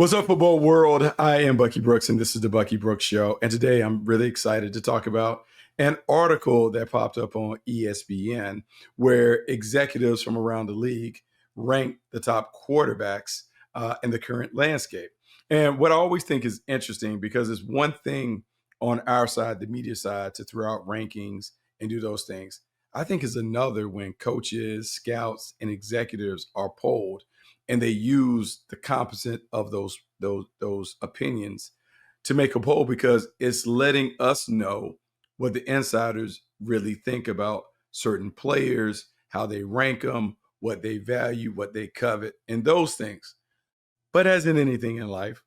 What's up, football world? I am Bucky Brooks, and this is the Bucky Brooks Show. And today I'm really excited to talk about an article that popped up on ESPN where executives from around the league rank the top quarterbacks in the current landscape. And what I always think is interesting, because it's one thing on our side, the media side, to throw out rankings and do those things. I think is another when coaches, scouts, and executives are polled and they use the composite of those opinions to make a poll, because it's letting us know what the insiders really think about certain players, how they rank them, what they value, what they covet, and those things. But as in anything in life,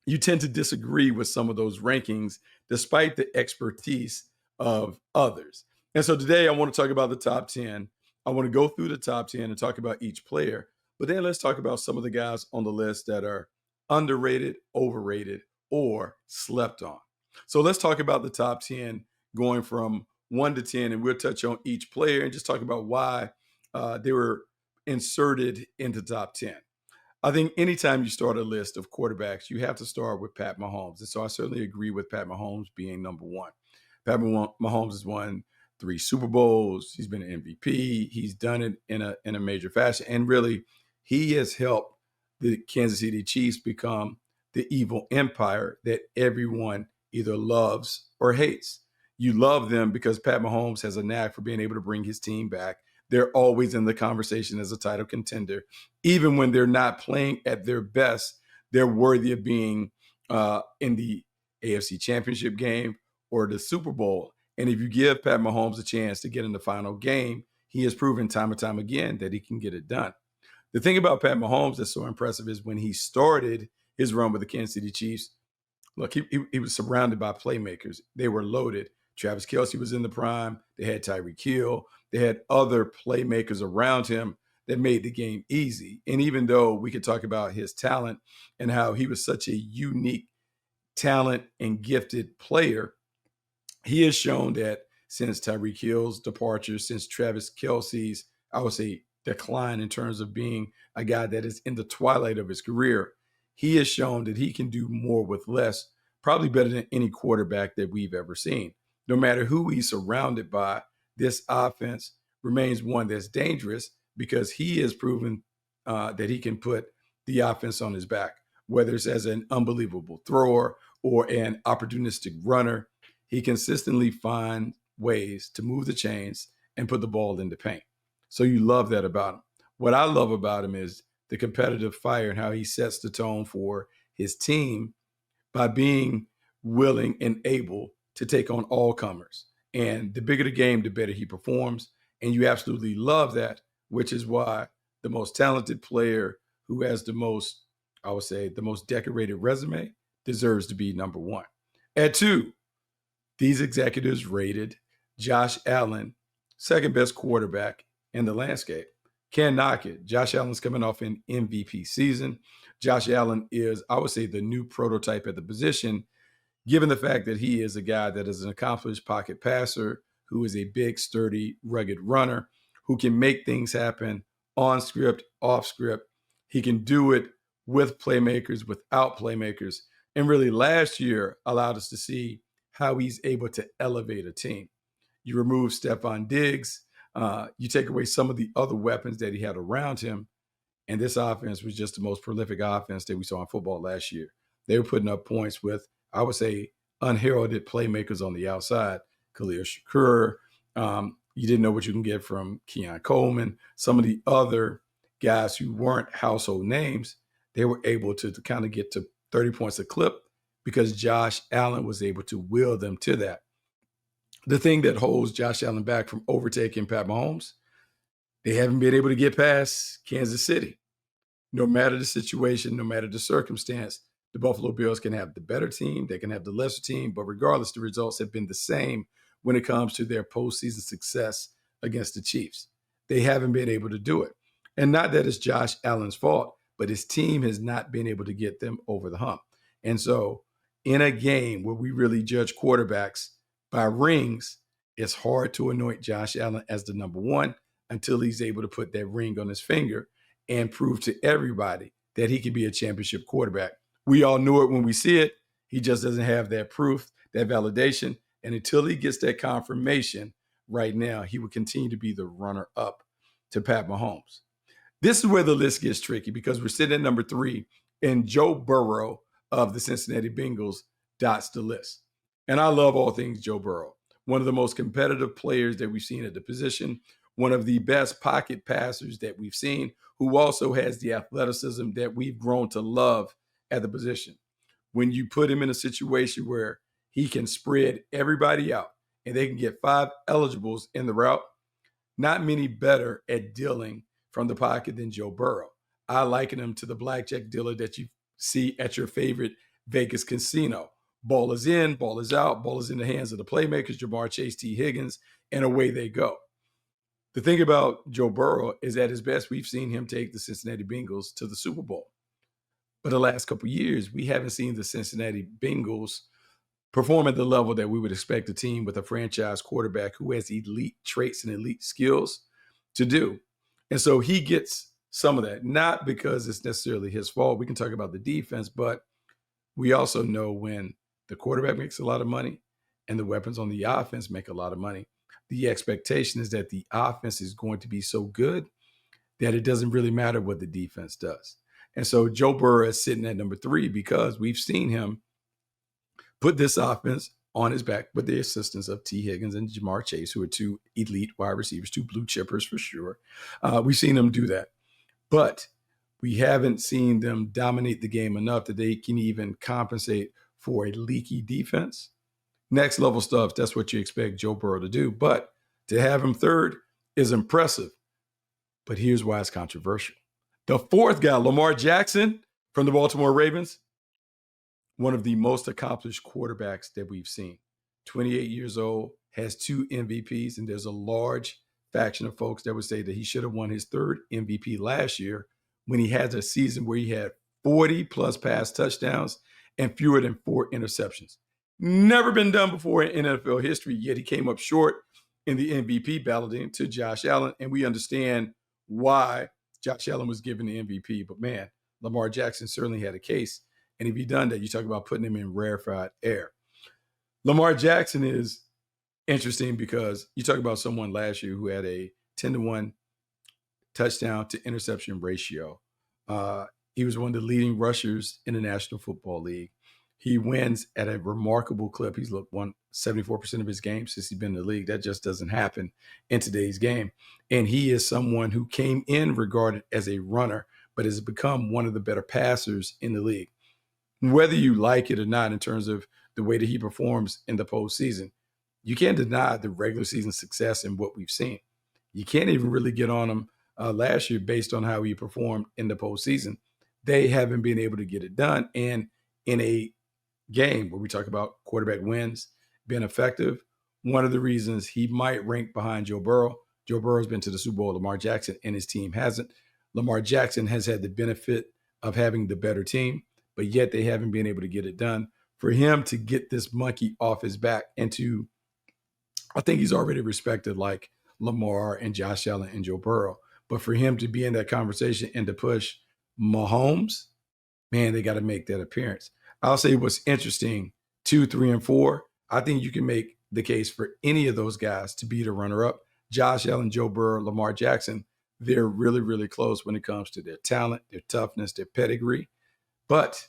you tend to disagree with some of those rankings despite the expertise of others. And so today I want to talk about the top 10. I want to go through the top 10 and talk about each player. But then let's talk about some of the guys on the list that are underrated, overrated, or slept on. So let's talk about the top 10 going from 1 to 10, and we'll touch on each player and just talk about why they were inserted into top 10. I think anytime you start a list of quarterbacks, you have to start with Pat Mahomes. And so I certainly agree with Pat Mahomes being number one. Pat Mahomes has won 3 Super Bowls. He's been an MVP. He's done it in a major fashion. And really, he has helped the Kansas City Chiefs become the evil empire that everyone either loves or hates. You love them because Pat Mahomes has a knack for being able to bring his team back. They're always in the conversation as a title contender. Even when they're not playing at their best, they're worthy of being in the AFC Championship game or the Super Bowl. And if you give Pat Mahomes a chance to get in the final game, he has proven time and time again that he can get it done. The thing about Pat Mahomes that's so impressive is when he started his run with the Kansas City Chiefs, look, he was surrounded by playmakers. They were loaded. Travis Kelce was in the prime. They had Tyreek Hill. They had other playmakers around him that made the game easy. And even though we could talk about his talent and how he was such a unique talent and gifted player, he has shown that since Tyreek Hill's departure, since Travis Kelce's, I would say, decline in terms of being a guy that is in the twilight of his career, he has shown that he can do more with less, probably better than any quarterback that we've ever seen. No matter who he's surrounded by, this offense remains one that's dangerous because he has proven that he can put the offense on his back, whether it's as an unbelievable thrower or an opportunistic runner. He consistently finds ways to move the chains and put the ball in the paint. So you love that about him. What I love about him is the competitive fire and how he sets the tone for his team by being willing and able to take on all comers. And the bigger the game, the better he performs. And you absolutely love that, which is why the most talented player who has the most, I would say, the most decorated resume deserves to be number one. At 2, these executives rated Josh Allen second best quarterback in the landscape. Can't knock it. Josh Allen's coming off an MVP season. Josh Allen is, I would say, the new prototype at the position, given the fact that he is a guy that is an accomplished pocket passer, who is a big, sturdy, rugged runner, who can make things happen on script, off script. He can do it with playmakers, without playmakers. And really, last year allowed us to see how he's able to elevate a team. You remove Stephon Diggs, you take away some of the other weapons that he had around him, and this offense was just the most prolific offense that we saw in football last year. They were putting up points with, I would say, unheralded playmakers on the outside. Khalil Shakur, you didn't know what you can get from Keon Coleman. Some of the other guys who weren't household names, they were able to kind of get to 30 points a clip because Josh Allen was able to will them to that. The thing that holds Josh Allen back from overtaking Pat Mahomes, they haven't been able to get past Kansas City. No matter the situation, no matter the circumstance, the Buffalo Bills can have the better team, they can have the lesser team, but regardless, the results have been the same when it comes to their postseason success against the Chiefs. They haven't been able to do it. And not that it's Josh Allen's fault, but his team has not been able to get them over the hump. And so in a game where we really judge quarterbacks by rings, it's hard to anoint Josh Allen as the number one until he's able to put that ring on his finger and prove to everybody that he could be a championship quarterback. We all knew it when we see it. He just doesn't have that proof, that validation. And until he gets that confirmation right now, he will continue to be the runner-up to Pat Mahomes. This is where the list gets tricky because we're sitting at number 3, and Joe Burrow of the Cincinnati Bengals dots the list. And I love all things Joe Burrow. One of the most competitive players that we've seen at the position, one of the best pocket passers that we've seen, who also has the athleticism that we've grown to love at the position. When you put him in a situation where he can spread everybody out and they can get 5 eligibles in the route, not many better at dealing from the pocket than Joe Burrow. I liken him to the blackjack dealer that you see at your favorite Vegas casino. Ball is in, ball is out, ball is in the hands of the playmakers, Jamar Chase, T. Higgins, and away they go. The thing about Joe Burrow is at his best, we've seen him take the Cincinnati Bengals to the Super Bowl. But the last couple of years, we haven't seen the Cincinnati Bengals perform at the level that we would expect a team with a franchise quarterback who has elite traits and elite skills to do. And so he gets some of that, not because it's necessarily his fault. We can talk about the defense, but we also know when the quarterback makes a lot of money and the weapons on the offense make a lot of money, the expectation is that the offense is going to be so good that it doesn't really matter what the defense does. And so Joe Burrow is sitting at number 3 because we've seen him put this offense on his back with the assistance of T. Higgins and Jamar Chase, who are 2 elite wide receivers, 2 blue chippers for sure. We've seen them do that. But we haven't seen them dominate the game enough that they can even compensate for a leaky defense. Next level stuff, that's what you expect Joe Burrow to do. But to have him 3rd is impressive. But here's why it's controversial. The 4th guy, Lamar Jackson from the Baltimore Ravens, one of the most accomplished quarterbacks that we've seen. 28 years old, has 2 MVPs, and there's a large faction of folks that would say that he should have won his 3rd MVP last year when he had a season where he had 40 plus pass touchdowns and fewer than 4 interceptions. Never been done before in NFL history, yet he came up short in the MVP balloting to Josh Allen, and we understand why Josh Allen was given the MVP. But man, Lamar Jackson certainly had a case. And if he done that, you talk about putting him in rarefied air. Lamar Jackson is interesting because you talk about someone last year who had a 10-to-1 touchdown to interception ratio. He was one of the leading rushers in the National Football League. He wins at a remarkable clip. He's won 74% of his games since he's been in the league. That just doesn't happen in today's game. And he is someone who came in regarded as a runner, but has become one of the better passers in the league. Whether you like it or not in terms of the way that he performs in the postseason, you can't deny the regular season success in what we've seen. You can't even really get on him last year based on how he performed in the postseason. They haven't been able to get it done. And in a game where we talk about quarterback wins, being effective, one of the reasons he might rank behind Joe Burrow has been to the Super Bowl. Lamar Jackson and his team hasn't. Lamar Jackson has had the benefit of having the better team, but yet they haven't been able to get it done. For him to get this monkey off his back and to, I think he's already respected like Lamar and Josh Allen and Joe Burrow. But for him to be in that conversation and to push Mahomes, man, they got to make that appearance. I'll say what's interesting, 2, 3, and 4, I think you can make the case for any of those guys to be the runner-up. Josh Allen, Joe Burrow, Lamar Jackson, they're really, really close when it comes to their talent, their toughness, their pedigree. But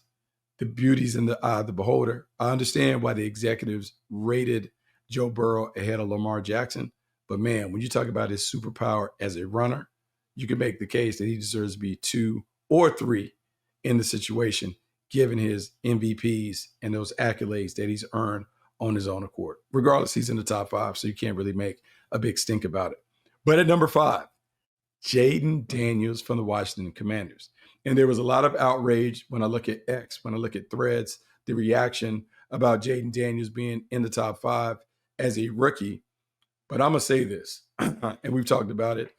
the beauty's in the eye of the beholder. I understand why the executives rated Joe Burrow ahead of Lamar Jackson. But man, when you talk about his superpower as a runner, you can make the case that he deserves to be 2 or 3 in the situation, given his MVPs and those accolades that he's earned on his own accord. Regardless, he's in the top 5, so you can't really make a big stink about it. But at number 5, Jayden Daniels from the Washington Commanders. And there was a lot of outrage when I look at X, when I look at threads, the reaction about Jayden Daniels being in the top 5 as a rookie. But I'm going to say this, and we've talked about it.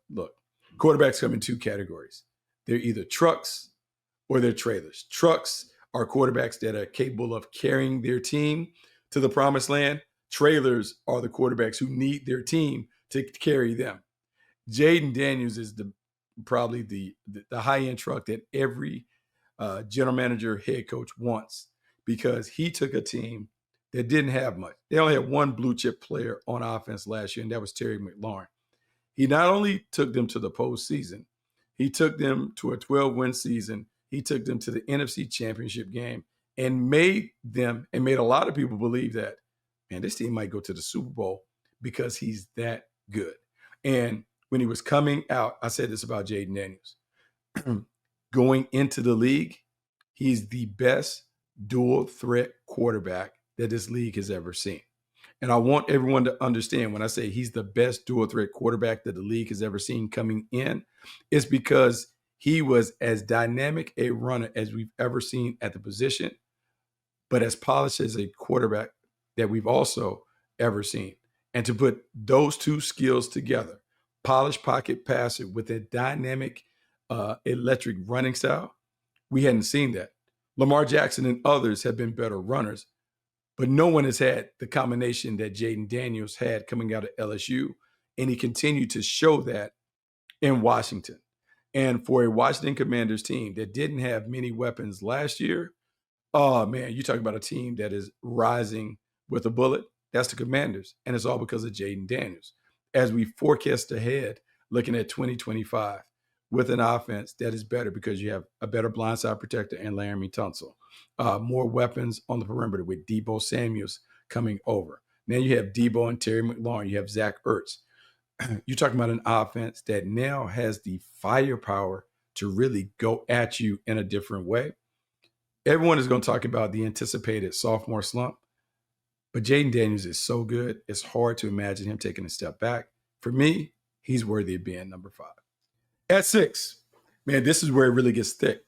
Look, quarterbacks come in 2 categories. They're either trucks or they're trailers. Trucks are quarterbacks that are capable of carrying their team to the promised land. Trailers are the quarterbacks who need their team to carry them. Jayden Daniels is the probably the high-end truck that every general manager, head coach wants, because he took a team that didn't have much. They only had one blue chip player on offense last year, and that was Terry McLaurin. He not only took them to the postseason, he took them to a 12-win season. He took them to the NFC Championship game and made a lot of people believe that, man, this team might go to the Super Bowl because he's that good. And when he was coming out, I said this about Jayden Daniels. Going into the league, he's the best dual threat quarterback that this league has ever seen. And I want everyone to understand when I say he's the best dual threat quarterback that the league has ever seen coming in, it's because he was as dynamic a runner as we've ever seen at the position, but as polished as a quarterback that we've also ever seen. And to put those two skills together, polished pocket passer with a dynamic, electric running style, we hadn't seen that. Lamar Jackson and others have been better runners, but no one has had the combination that Jayden Daniels had coming out of LSU, and he continued to show that in Washington. And for a Washington Commanders team that didn't have many weapons last year, oh man, you talk about a team that is rising with a bullet. That's the Commanders, and it's all because of Jayden Daniels. As we forecast ahead, looking at 2025, with an offense that is better because you have a better blindside protector and Laramie Tunsil, more weapons on the perimeter with Deebo Samuels coming over. Now you have Deebo and Terry McLaurin. You have Zach Ertz. You're talking about an offense that now has the firepower to really go at you in a different way. Everyone is going to talk about the anticipated sophomore slump, but Jayden Daniels is so good, it's hard to imagine him taking a step back. For me, he's worthy of being number 5. At 6, man, this is where it really gets thick.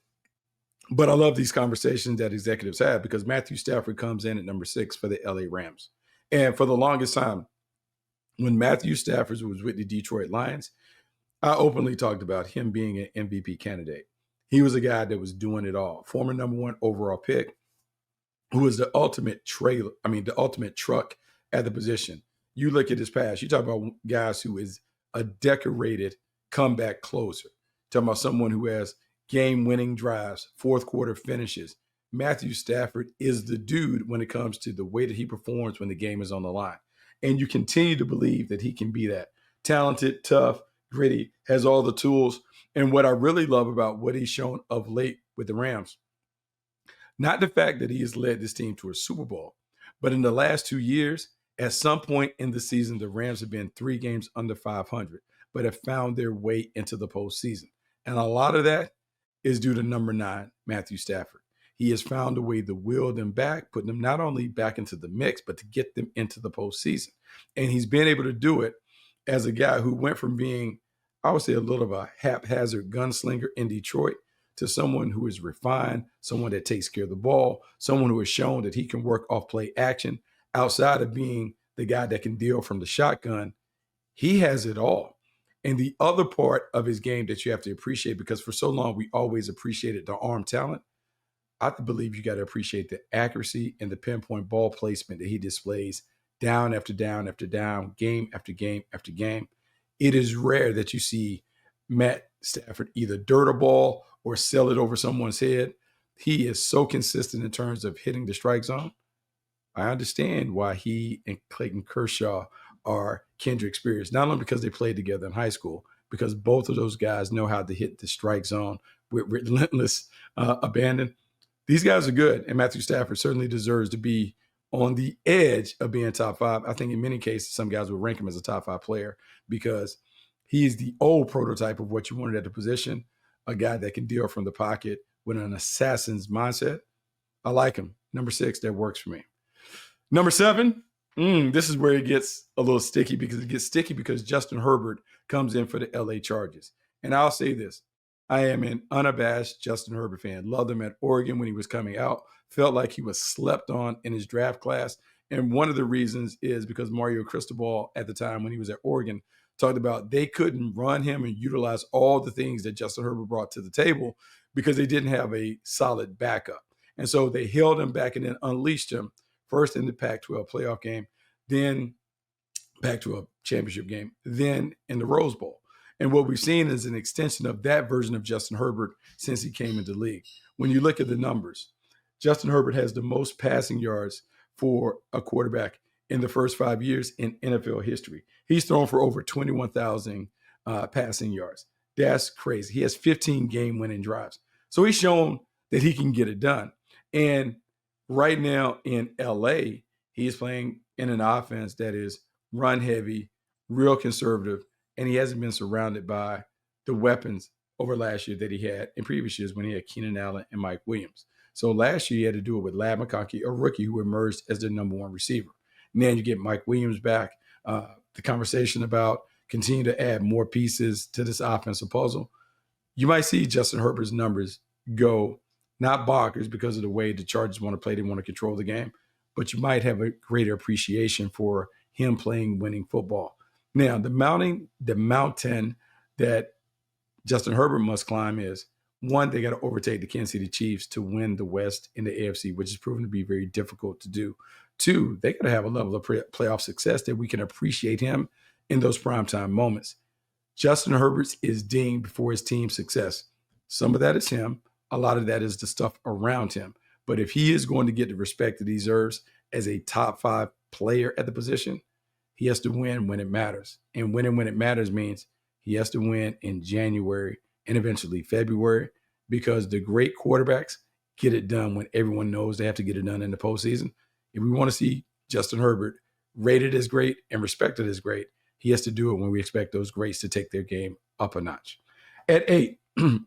But I love these conversations that executives have because Matthew Stafford comes in at number 6 for the LA Rams. And for the longest time, when Matthew Stafford was with the Detroit Lions, I openly talked about him being an MVP candidate. He was a guy that was doing it all. Former number 1 overall pick, who was the ultimate truck at the position. You look at his past, you talk about guys who is a decorated comeback closer. Talking about someone who has game-winning drives, fourth quarter finishes. Matthew Stafford is the dude when it comes to the way that he performs when the game is on the line. And you continue to believe that he can be that. Talented, tough, gritty, has all the tools. And what I really love about what he's shown of late with the Rams, not the fact that he has led this team to a Super Bowl, but in the last 2 years, at some point in the season, the Rams have been 3 games under 500, but have found their way into the postseason. And a lot of that is due to number 9, Matthew Stafford. He has found a way to wheel them back, putting them not only back into the mix, but to get them into the postseason. And he's been able to do it as a guy who went from being, I would say, a little of a haphazard gunslinger in Detroit to someone who is refined, someone that takes care of the ball, someone who has shown that he can work off play action outside of being the guy that can deal from the shotgun. He has it all. And the other part of his game that you have to appreciate, because for so long we always appreciated the arm talent, I believe you got to appreciate the accuracy and the pinpoint ball placement that he displays down after down after down, game after game after game. It is rare that you see Matt Stafford either dirt a ball or sell it over someone's head. He is so consistent in terms of hitting the strike zone. I understand why he and Clayton Kershaw are kindred spirits, not only because they played together in high school, because both of those guys know how to hit the strike zone with relentless abandon. These guys are good, and Matthew Stafford certainly deserves to be on the edge of being top 5. I think in many cases, some guys would rank him as a top 5 player because he's the old prototype of what you wanted at the position, a guy that can deal from the pocket with an assassin's mindset. I like him. Number 6, that works for me. Number 7, this is where it gets a little sticky because Justin Herbert comes in for the LA Chargers. And I'll say this. I am an unabashed Justin Herbert fan. Loved him at Oregon when he was coming out. Felt like he was slept on in his draft class. And one of the reasons is because Mario Cristobal at the time when he was at Oregon talked about they couldn't run him and utilize all the things that Justin Herbert brought to the table because they didn't have a solid backup. And so they held him back and then unleashed him first in the Pac-12 playoff game, then Pac-12 championship game, then in the Rose Bowl. And what we've seen is an extension of that version of Justin Herbert since he came into the league. When you look at the numbers, Justin Herbert has the most passing yards for a quarterback in the first 5 years in NFL history. He's thrown for over 21,000 passing yards. That's crazy. He has 15 game-winning drives. So he's shown that he can get it done. And right now in LA, he's playing in an offense that is run heavy, real conservative, and he hasn't been surrounded by the weapons over last year that he had in previous years when he had Keenan Allen and Mike Williams. So last year, he had to do it with Ladd McConkey, a rookie who emerged as their number one receiver. And then you get Mike Williams back. The conversation about continue to add more pieces to this offensive puzzle. You might see Justin Herbert's numbers go not bonkers because of the way the Chargers want to play. They want to control the game. But you might have a greater appreciation for him playing winning football. Now, the mountain that Justin Herbert must climb is, one, they got to overtake the Kansas City Chiefs to win the West in the AFC, which is proven to be very difficult to do. Two, they got to have a level of playoff success that we can appreciate him in those primetime moments. Justin Herbert is dinged for his team's success. Some of that is him. A lot of that is the stuff around him. But if he is going to get the respect that he deserves as a top 5 player at the position, he has to win when it matters. And winning when it matters means he has to win in January and eventually February, because the great quarterbacks get it done when everyone knows they have to get it done in the postseason. If we want to see Justin Herbert rated as great and respected as great, he has to do it when we expect those greats to take their game up a notch. At 8,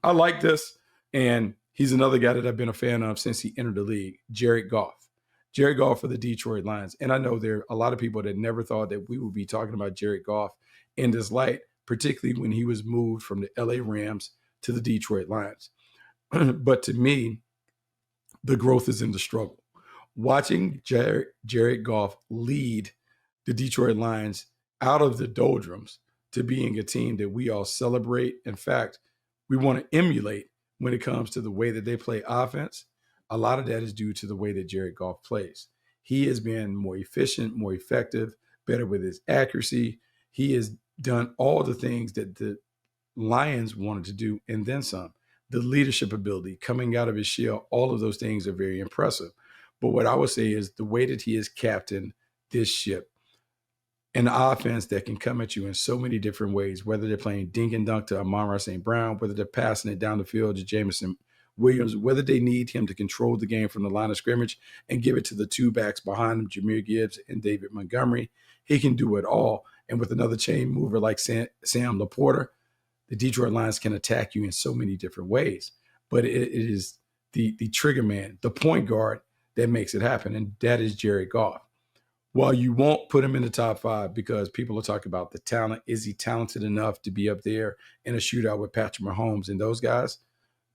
I like this, and he's another guy that I've been a fan of since he entered the league, Jared Goff. Jared Goff for the Detroit Lions. And I know there are a lot of people that never thought that we would be talking about Jared Goff in this light, particularly when he was moved from the LA Rams to the Detroit Lions. But to me, the growth is in the struggle. Watching Jared Goff lead the Detroit Lions out of the doldrums to being a team that we all celebrate. In fact, we want to emulate when it comes to the way that they play offense. A lot of that is due to the way that Jared Goff plays. He has been more efficient, more effective, better with his accuracy. He has done all the things that the Lions wanted to do and then some. The leadership ability, coming out of his shell, all of those things are very impressive. But what I would say is the way that he has captained this ship, an offense that can come at you in so many different ways, whether they're playing dink and dunk to Amon-Ra St. Brown, whether they're passing it down the field to Jameson Williams, whether they need him to control the game from the line of scrimmage and give it to the two backs behind him, Jahmyr Gibbs and David Montgomery. He can do it all. And with another chain mover like Sam Laporta, the Detroit Lions can attack you in so many different ways. But it is the trigger man, the point guard that makes it happen, and that is Jared Goff. While you won't put him in the top 5 because people are talking about the talent, is he talented enough to be up there in a shootout with Patrick Mahomes and those guys?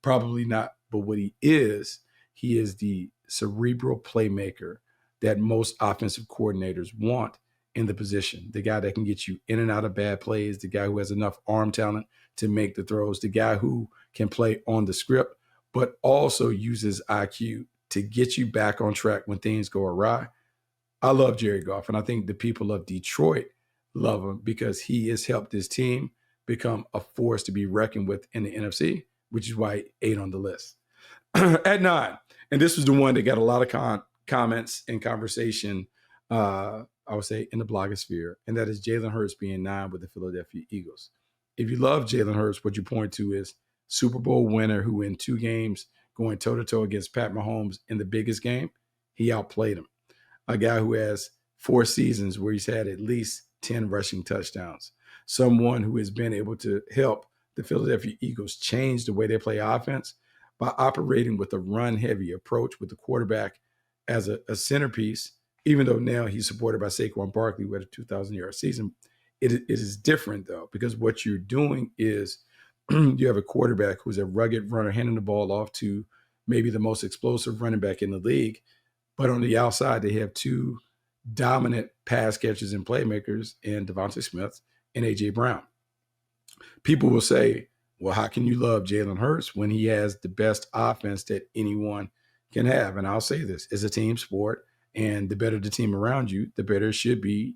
Probably not. But what he is the cerebral playmaker that most offensive coordinators want in the position. The guy that can get you in and out of bad plays, the guy who has enough arm talent to make the throws, the guy who can play on the script, but also uses IQ to get you back on track when things go awry. I love Jared Goff, and I think the people of Detroit love him because he has helped his team become a force to be reckoned with in the NFC, which is why 8 on the list. At 9, and this was the one that got a lot of comments and conversation, I would say, in the blogosphere, and that is Jalen Hurts being 9 with the Philadelphia Eagles. If you love Jalen Hurts, what you point to is Super Bowl winner who in 2 games going toe-to-toe against Pat Mahomes in the biggest game, he outplayed him. A guy who has 4 seasons where he's had at least 10 rushing touchdowns. Someone who has been able to help the Philadelphia Eagles change the way they play offense by operating with a run-heavy approach with the quarterback as a centerpiece, even though now he's supported by Saquon Barkley with a 2,000-yard season. It is different, though, because what you're doing is you have a quarterback who's a rugged runner handing the ball off to maybe the most explosive running back in the league. But on the outside, they have 2 dominant pass catchers and playmakers in Devontae Smith and A.J. Brown. People will say, well, how can you love Jalen Hurts when he has the best offense that anyone can have? And I'll say this, it's a team sport, and the better the team around you, the better it should be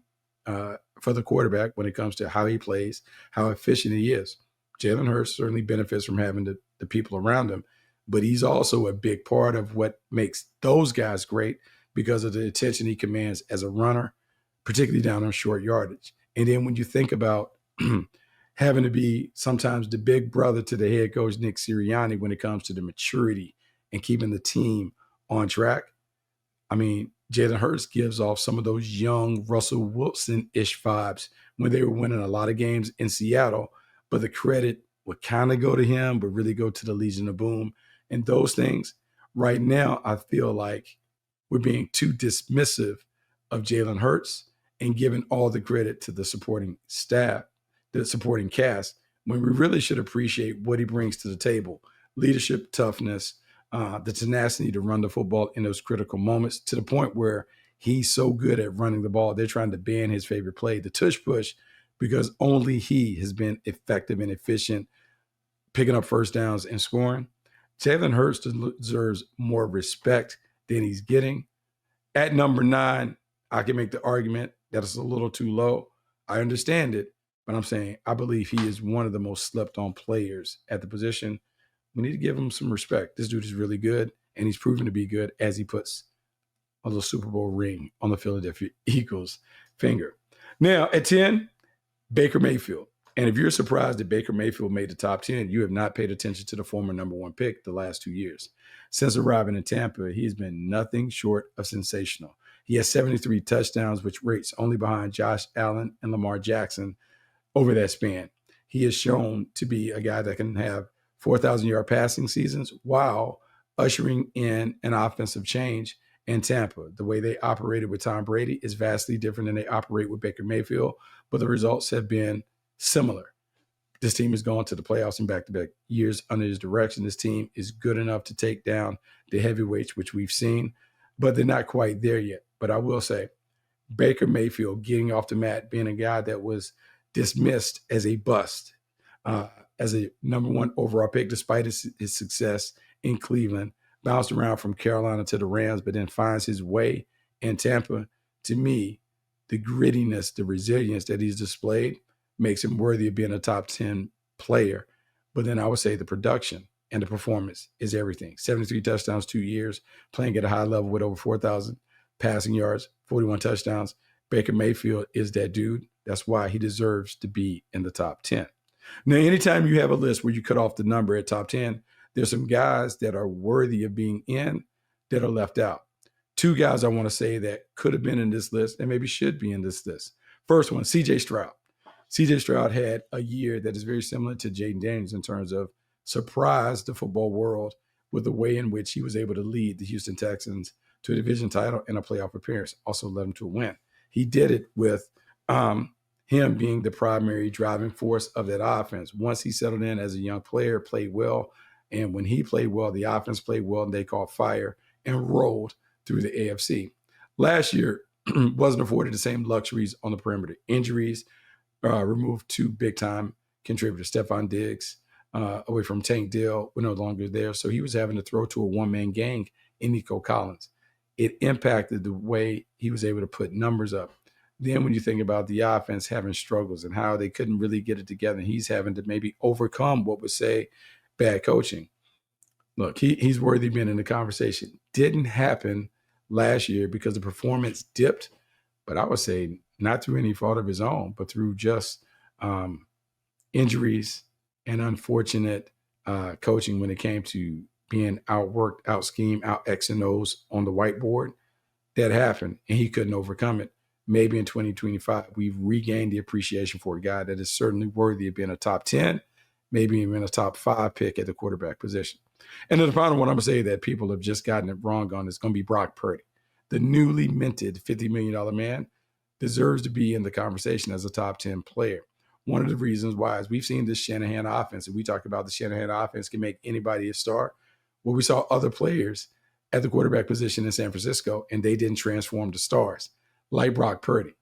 for the quarterback when it comes to how he plays, how efficient he is. Jalen Hurts certainly benefits from having the people around him, but he's also a big part of what makes those guys great because of the attention he commands as a runner, particularly down on short yardage. And then when you think about having to be sometimes the big brother to the head coach, Nick Sirianni, when it comes to the maturity and keeping the team on track, I mean, Jalen Hurts gives off some of those young Russell Wilson-ish vibes when they were winning a lot of games in Seattle, but the credit would kind of go to him, but really go to the Legion of Boom and those things. Right now, I feel like we're being too dismissive of Jalen Hurts and giving all the credit to the supporting staff, the supporting cast, when we really should appreciate what he brings to the table: leadership, toughness, the tenacity to run the football in those critical moments, to the point where he's so good at running the ball, they're trying to ban his favorite play, the tush push, because only he has been effective and efficient picking up first downs and scoring. Jalen Hurts deserves more respect than he's getting. At number 9, I can make the argument that it's a little too low. I understand it, but I'm saying I Bleav he is one of the most slept on players at the position. We need to give him some respect. This dude is really good, and he's proven to be good as he puts a little Super Bowl ring on the Philadelphia Eagles finger. Now, at 10, Baker Mayfield. And if you're surprised that Baker Mayfield made the top 10, you have not paid attention to the former number 1 pick the last 2 years. Since arriving in Tampa, he has been nothing short of sensational. He has 73 touchdowns, which rates only behind Josh Allen and Lamar Jackson over that span. He has shown to be a guy that can have 4,000-yard passing seasons while ushering in an offensive change in Tampa. The way they operated with Tom Brady is vastly different than they operate with Baker Mayfield, but the results have been similar. This team has gone to the playoffs in back-to-back years under his direction. This team is good enough to take down the heavyweights, which we've seen, but they're not quite there yet. But I will say, Baker Mayfield getting off the mat, being a guy that was dismissed as a bust, as a number 1 overall pick, despite his success in Cleveland, bounced around from Carolina to the Rams, but then finds his way in Tampa. To me, the grittiness, the resilience that he's displayed makes him worthy of being a top 10 player. But then I would say the production and the performance is everything. 73 touchdowns, 2 years, playing at a high level with over 4,000 passing yards, 41 touchdowns. Baker Mayfield is that dude. That's why he deserves to be in the top 10. Now, anytime you have a list where you cut off the number at top 10, there's some guys that are worthy of being in that are left out. 2 guys I want to say that could have been in this list and maybe should be in this list. First one, C.J. Stroud. C.J. Stroud had a year that is very similar to Jayden Daniels in terms of surprised the football world with the way in which he was able to lead the Houston Texans to a division title and a playoff appearance, also led him to a win. He did it with him being the primary driving force of that offense. Once he settled in as a young player, played well, and when he played well, the offense played well, and they caught fire and rolled through the AFC. Last year, wasn't afforded the same luxuries on the perimeter. Injuries removed 2 big-time contributors. Stephon Diggs, away from Tank Dell, were no longer there, so he was having to throw to a one-man gang in Nico Collins. It impacted the way he was able to put numbers up. Then when you think about the offense having struggles and how they couldn't really get it together, and he's having to maybe overcome what would say bad coaching. Look, he's worthy of being in the conversation. Didn't happen last year because the performance dipped, but I would say not through any fault of his own, but through just injuries and unfortunate coaching when it came to being outworked, out-schemed, out-X and O's on the whiteboard. That happened, and he couldn't overcome it. Maybe in 2025, we've regained the appreciation for a guy that is certainly worthy of being a top 10, maybe even a top 5 pick at the quarterback position. And then the final one I'm going to say that people have just gotten it wrong on is going to be Brock Purdy. The newly minted $50 million man deserves to be in the conversation as a top 10 player. One of the reasons why is we've seen this Shanahan offense, and we talked about the Shanahan offense can make anybody a star. Well, we saw other players at the quarterback position in San Francisco, and they didn't transform to stars like Brock Purdy.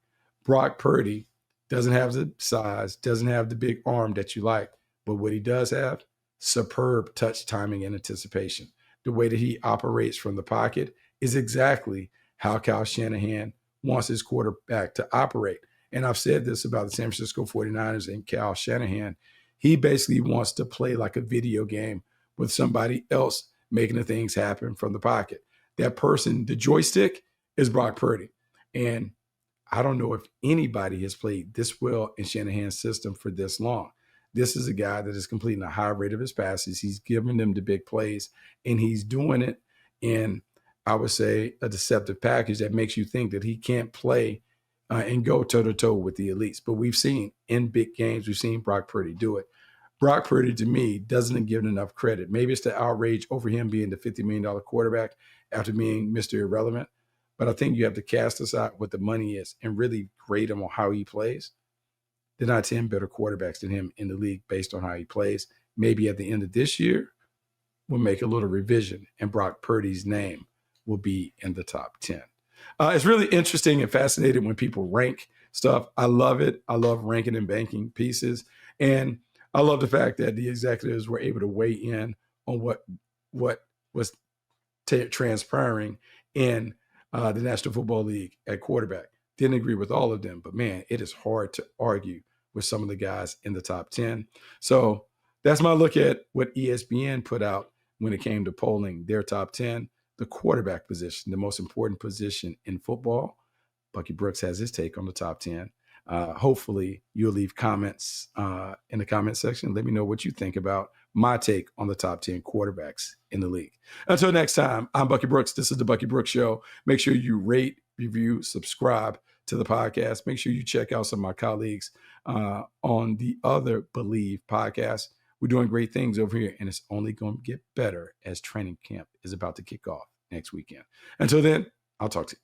Brock Purdy doesn't have the size, doesn't have the big arm that you like, but what he does have, superb touch timing and anticipation. The way that he operates from the pocket is exactly how Kyle Shanahan wants his quarterback to operate. And I've said this about the San Francisco 49ers and Kyle Shanahan. He basically wants to play like a video game with somebody else making the things happen from the pocket. That person, the joystick, is Brock Purdy. And I don't know if anybody has played this well in Shanahan's system for this long. This is a guy that is completing a high rate of his passes. He's giving them the big plays, and he's doing it in, I would say, a deceptive package that makes you think that he can't play and go toe-to-toe with the elites. But we've seen in big games, we've seen Brock Purdy do it. Brock Purdy, to me, doesn't give enough credit. Maybe it's the outrage over him being the $50 million quarterback after being Mr. Irrelevant. But I think you have to cast aside what the money is and really grade him on how he plays. There are not 10 better quarterbacks than him in the league based on how he plays. Maybe at the end of this year, we'll make a little revision and Brock Purdy's name will be in the top 10. It's really interesting and fascinating when people rank stuff. I love it. I love ranking and banking pieces. And I love the fact that the executives were able to weigh in on what was transpiring in the National Football League at quarterback. Didn't agree with all of them, but man, it is hard to argue with some of the guys in the top 10. So that's my look at what ESPN put out when it came to polling their top 10. The quarterback position, the most important position in football. Bucky Brooks has his take on the top 10. Hopefully you'll leave comments in the comment section. Let me know what you think about my take on the top 10 quarterbacks in the league. Until next time, I'm Bucky Brooks. This is the Bucky Brooks Show. Make sure you rate, review, subscribe to the podcast. Make sure you check out some of my colleagues on the other Bleav podcast. We're doing great things over here, and it's only going to get better as training camp is about to kick off next weekend. Until then, I'll talk to you.